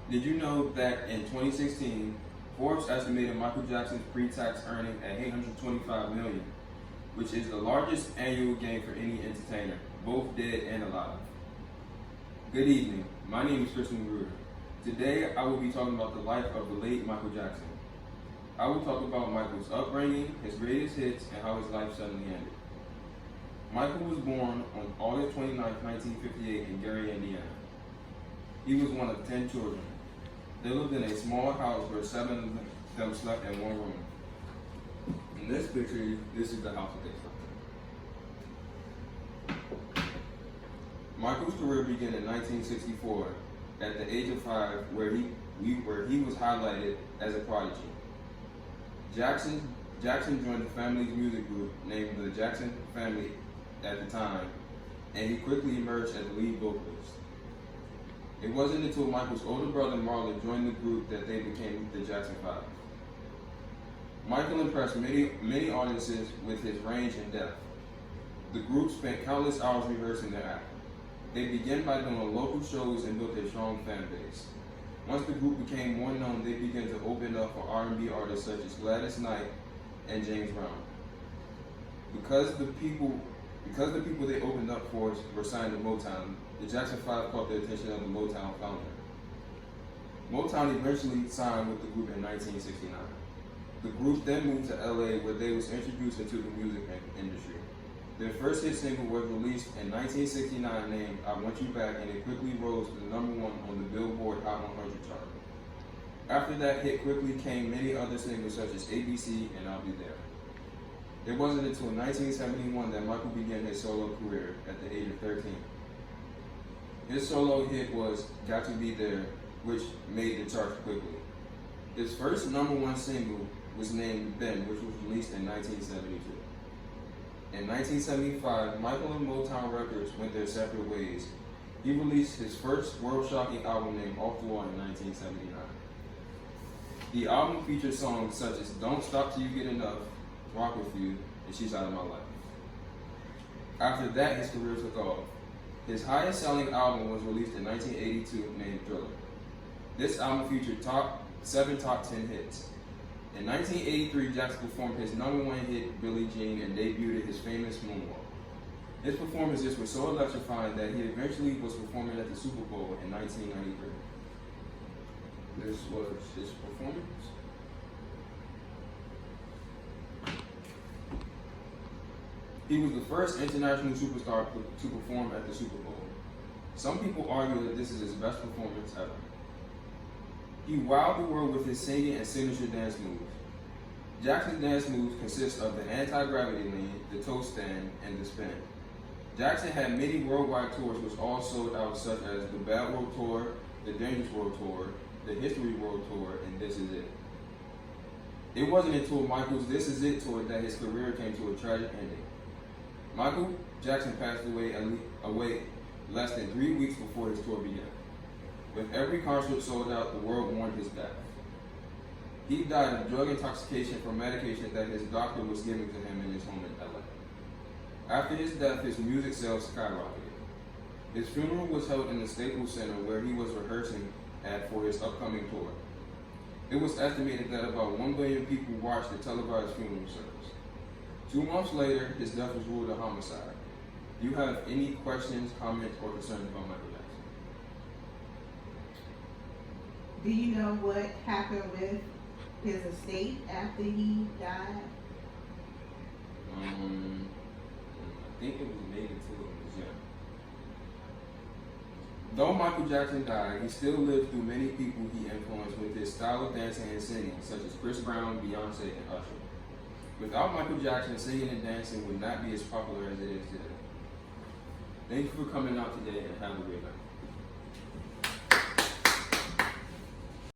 Did you know that in 2016, Forbes estimated Michael Jackson's pre-tax earning at $825 million, which is the largest annual gain for any entertainer, both dead and alive. Good evening. My name is Christian Gruder. Today, I will be talking about the life of the late Michael Jackson. I will talk about Michael's upbringing, his greatest hits, and how his life suddenly ended. Michael was born on August 29, 1958 in Gary, Indiana. He was one of 10 children. They lived in a small house where 7 of them slept in one room. In this picture, this is the house that they slept in. Michael's career began in 1964 at the age of 5, where he was highlighted as a prodigy. Jackson joined the family's music group named the Jackson Family at the time, and he quickly emerged as the lead vocalist. It wasn't until Michael's older brother Marlon joined the group that they became the Jackson 5. Michael impressed many audiences with his range and depth. The group spent countless hours rehearsing their act. They began by doing local shows and built a strong fan base. Once the group became more known, they began to open up for R&B artists such as Gladys Knight and James Brown. Because the people they opened up for were signed to Motown, the Jackson 5 caught the attention of the Motown founder. Motown eventually signed with the group in 1969. The group then moved to LA, where they was introduced into the music industry. Their first hit single was released in 1969 named I Want You Back, and it quickly rose to the #1 on the Billboard Hot 100 chart. After that hit quickly came many other singles such as ABC and I'll Be There. It wasn't until 1971 that Michael began his solo career at the age of 13. His solo hit was Got to Be There, which made the charts quickly. His first #1 single was named Ben, which was released in 1972. In 1975, Michael and Motown Records went their separate ways. He released his first world-shocking album named Off the Wall in 1979. The album featured songs such as Don't Stop Till You Get Enough, Rock With You, and She's Out of My Life. After that, his career took off. His highest-selling album was released in 1982 named Thriller. This album featured 7 top 10 hits. In 1983, Jackson performed his #1 hit, Billie Jean, and debuted his famous moonwalk. His performances were so electrifying that he eventually was performing at the Super Bowl in 1993. This was his performance. He was the first international superstar to perform at the Super Bowl. Some people argue that this is his best performance ever. He wowed the world with his singing and signature dance moves. Jackson's dance moves consist of the anti-gravity lean, the toe stand, and the spin. Jackson had many worldwide tours which all sold out, such as the Bad World Tour, the Dangerous World Tour, the History World Tour, and This Is It. It wasn't until Michael's This Is It tour that his career came to a tragic ending. Michael Jackson passed away less than 3 weeks before his tour began. With every concert sold out, the world mourned his death. He died of drug intoxication from medication that his doctor was giving to him in his home in LA. After his death, his music sales skyrocketed. His funeral was held in the Staples Center, where he was rehearsing for his upcoming tour. It was estimated that about 1 billion people watched the televised funeral service. 2 months later, his death was ruled a homicide. Do you have any questions, comments, or concerns about Michael Jackson? Do you know what happened with his estate after he died? I think it was made until it was young. Though Michael Jackson died, he still lived through many people he influenced with his style of dancing and singing, such as Chris Brown, Beyonce, and Usher. Without Michael Jackson, singing and dancing would not be as popular as it is today. Thank you for coming out today, and have a great night.